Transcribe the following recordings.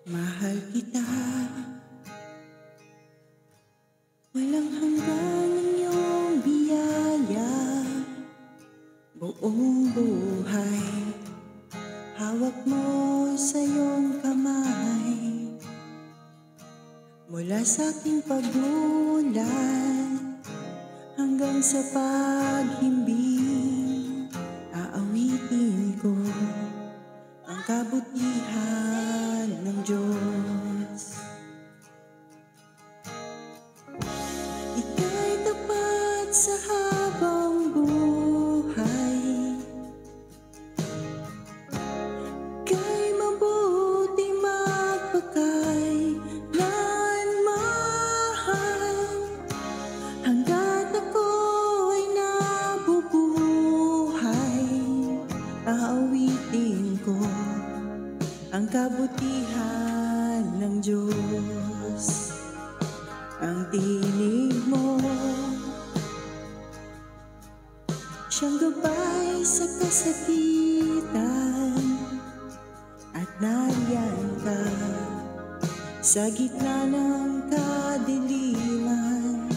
Mahal kita, walang hanggan ang iyong biyaya. Buong buhay, hawak mo sa iyong kamay. Mula sa aking pagmulan hanggang sa paghimbing, aawitin ko ang kabutihan ng Diyos. Ika'y tapat sa habang buhay, ika'y mabuti magpakailanman. Hanggat ako'y nabubuhay, aawitin ko ang kabutihan ng Diyos. Ang tinig mo, siyang gabay sa kasakitan, at nariyan ka sa gitna ng kadiliman.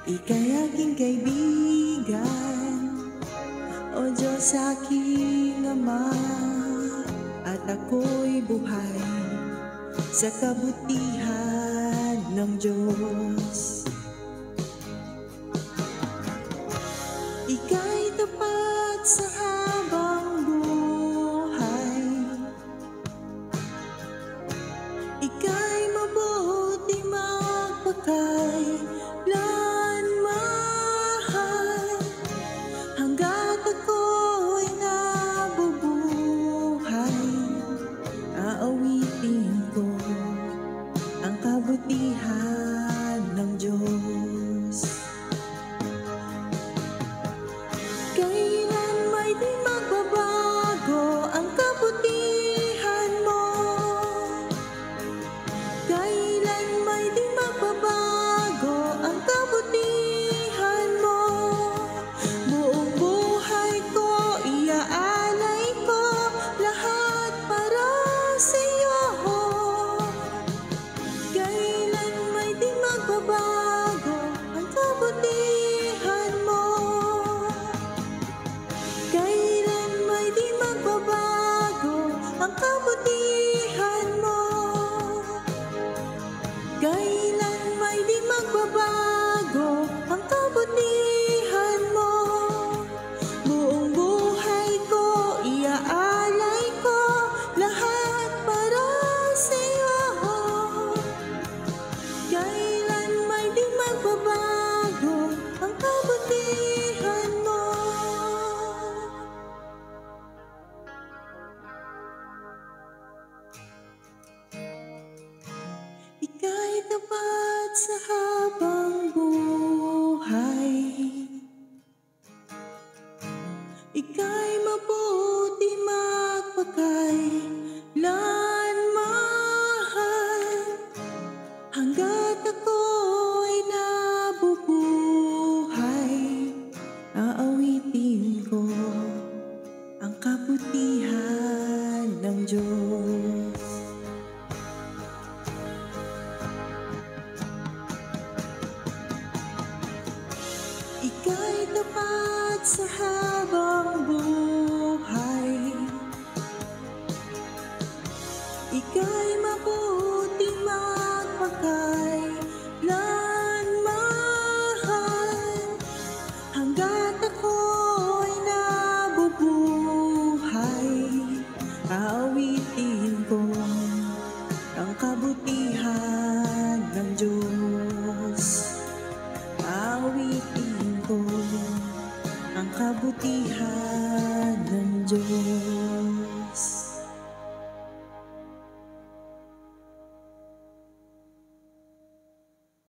Ika'y aking kaibigan, O Diyos aking Ama, at ako'y buhay sa kabutihan ng Diyos. Ika'y tapat sa habang buhay, ika'y mabuti magpakailanman. Hanggat ako'y nabubuhay, aawitin ko ang kabutihan ng Diyos. Kailan may di magbabago ang kabutihan mo, kailan may di magbabago ang kabutihan mo. Buong buhay ko iaalay ko lahat para sa iyo. Kailan may di magbabago ang kabutihan mo, kailan may di magbabago ang kabutihan mo, kailan may di magbabago ang kabutihan mo. Buong buhay ko iaalay ko lahat para sa iyo. Kailan may di magbabago ang kabutihan mo. Ika'y tapat sa habang buhay, ika'y mabuti magpakailanman. Hanggat ako'y nabubuhay, aawitin ko ang kabutihan ng Diyos. Ika'y tapat sa habang buhay, ika'y mabuti magpakailanman. Hanggat ako'y nabubuhay, aawitin ko ang kabutihan ng Diyos. Aawitin ko ang kabutihan ng Diyos.